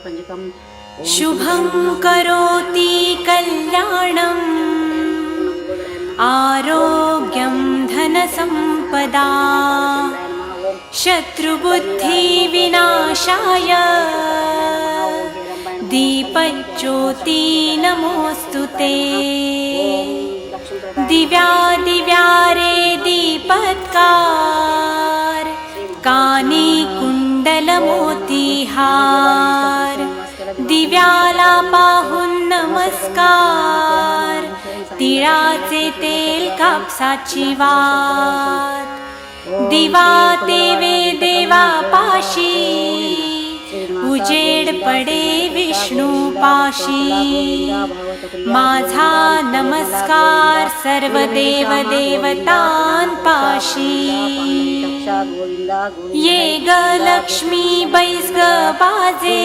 शुभं करोति कल्याणम् आरोग्यं धनसम्पदा शत्रुबुद्धिविनाशाय दीपज्योति नमोऽस्तुते। दिव्या दिव्या रे दीपत्कार कानी कुंडल मोतीहार दिव्याला पाहून नमस्कार तिळाचे तेल कापसाची वात दिवा तेवे देवा पाशी उजेड पडे विष्णू पाशी माझा नमस्कार सर्व देव देवतांपाशी ये ग लक्ष्मी बैस ग बाजे